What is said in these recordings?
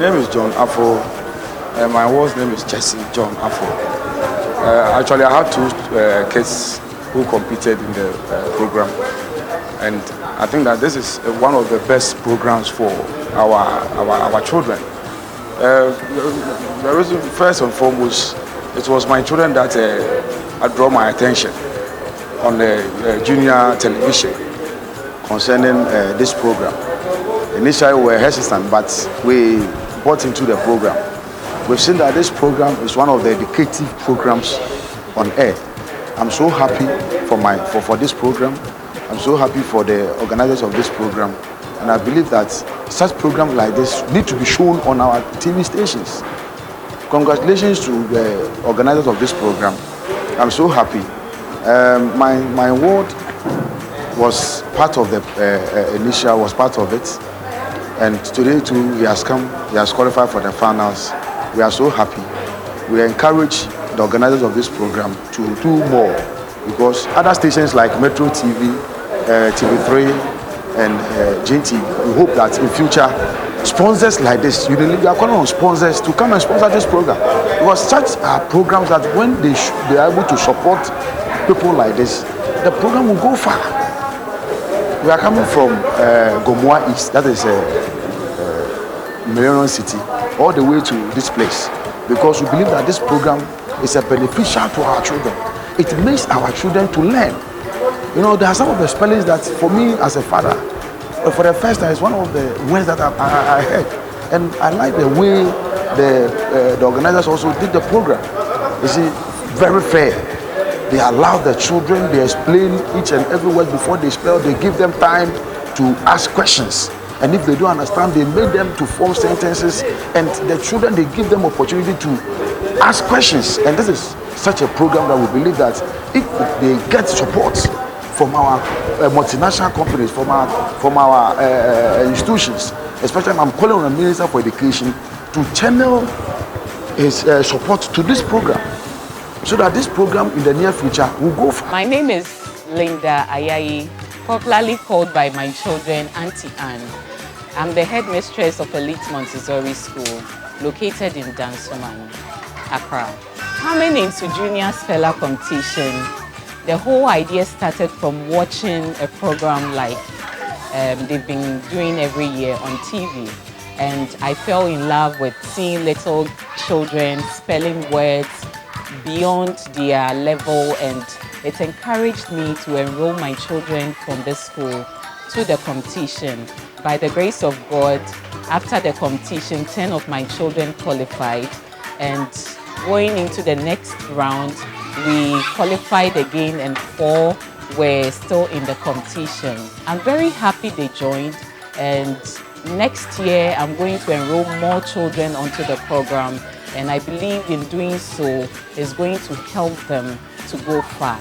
name is John Afo, and my wife's name is Jesse John Afo. Actually, I have two kids who competed in the program, and I think that this is one of the best programs for our children. The reason, first and foremost, it was my children that draw my attention on the junior television concerning this program. Initially, we were hesitant, but we bought into the program. We've seen that this program is one of the educative programs on air. I'm so happy for this program. I'm so happy for the organizers of this program. And I believe that such programs like this need to be shown on our TV stations. Congratulations to the organizers of this program. I'm so happy. My ward was part of the initial, was part of it. And today too, he has qualified for the finals. We are so happy. We encourage the organizers of this program to do more, because other stations like Metro TV, TV3, and JT, we hope that in future, sponsors like this, we are calling on sponsors to come and sponsor this program, because such are programs that when they are able to support people like this, the program will go far. We are coming from Gomoa East, that is Millennium City, all the way to this place, because we believe that this program is beneficial to our children. It makes our children to learn. You know, there are some of the spellings that, for me as a father, for the first time, it's one of the words that I heard, and I like the way the organizers also did the program. You see, very fair. They allow the children, they explain each and every word before they spell. They give them time to ask questions. And if they don't understand, they make them to form sentences. And the children, they give them opportunity to ask questions. And this is such a program that we believe that if they get support from our multinational companies, from our institutions, especially I'm calling on the Minister for Education to channel his support to this program, so that this program in the near future will go far. My name is Linda Ayayi, popularly called by my children Auntie Anne. I'm the headmistress of Elite Montessori School, located in Dansoman, Accra. Coming into Junior Speller competition, the whole idea started from watching a program like they've been doing every year on TV. And I fell in love with seeing little children spelling words beyond their level, and it encouraged me to enroll my children from this school to the competition. By the grace of God, after the competition, 10 of my children qualified, and going into the next round, we qualified again and 4 were still in the competition. I'm very happy they joined, and next year I'm going to enroll more children onto the program, and I believe in doing so is going to help them to go far.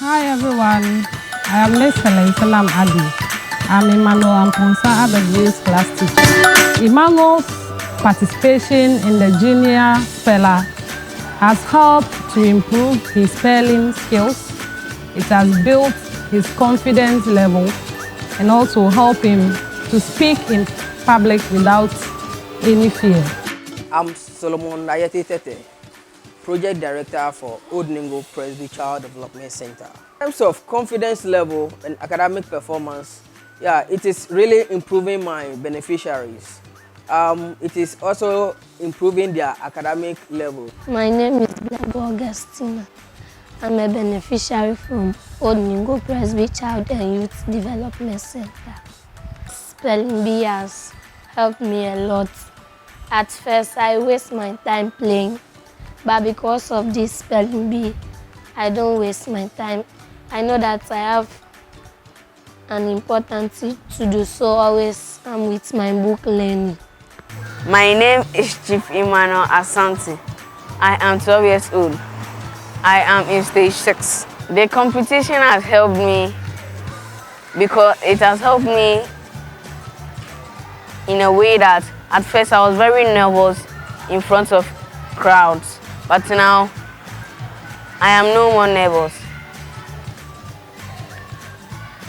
Hi everyone, I am Miss Helen Salam Adi. I'm Emmanuel Amponsa Abed's class teacher. Emmanuel's participation in the Junior Speller has helped to improve his spelling skills. It has built his confidence level and also helped him to speak in public without any fear. I'm Solomon Ayete Tete, Project Director for Old Ningo Presby Child Development Center. In terms of confidence level and academic performance, yeah, it is really improving my beneficiaries. It is also improving their academic level. My name is Blabo Augustina. I'm a beneficiary from Old Ningo Presby Child and Youth Development Center. Spelling bee has helped me a lot. At first, I waste my time playing, but because of this spelling bee, I don't waste my time. I know that I have an important thing to do, so always I'm with my book learning. My name is Chief Emmanuel Asante. I am 12 years old. I am in stage 6. The competition has helped me because it has helped me in a way that at first I was very nervous in front of crowds, but now I am no more nervous.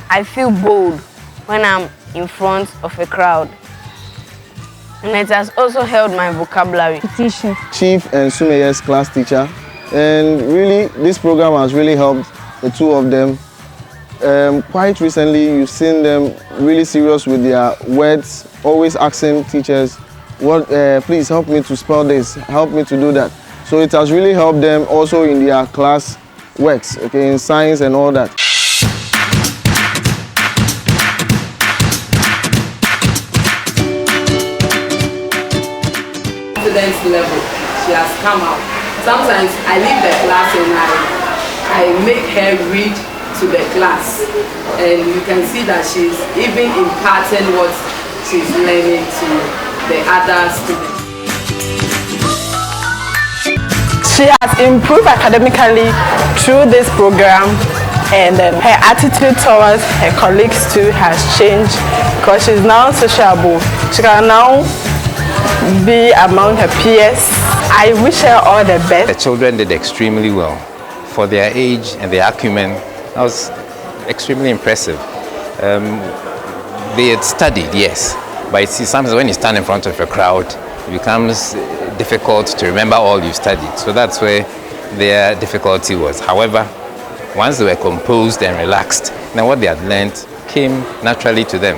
I feel bold when I'm in front of a crowd. And it has also helped my vocabulary. Teacher. Chief and Sumeye's class teacher. And really, this program has really helped the two of them. Quite recently, you've seen them really serious with their words, always asking teachers, please help me to spell this, help me to do that. So it has really helped them also in their class works, okay, in science and all that. Confidence level, she has come out. Sometimes I leave the class and I make her read to the class, and you can see that she's even imparting what she's learning to the other students. She has improved academically through this program, and her attitude towards her colleagues too has changed because she's now sociable. She can now be among her peers. I wish her all the best. The children did extremely well. For their age and their acumen, that was extremely impressive. They had studied, yes, but you see, sometimes when you stand in front of a crowd, it becomes difficult to remember all you studied. So that's where their difficulty was. However, once they were composed and relaxed, then what they had learned came naturally to them.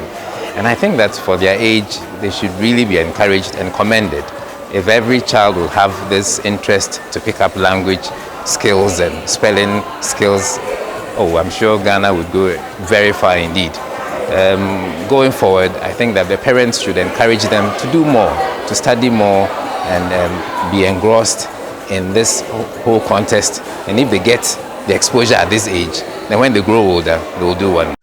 And I think that for their age, they should really be encouraged and commended. If every child will have this interest to pick up language skills and spelling skills, oh, I'm sure Ghana would go very far indeed. Going forward, I think that the parents should encourage them to do more, to study more, and be engrossed in this whole contest. And if they get the exposure at this age, then when they grow older, they will do one.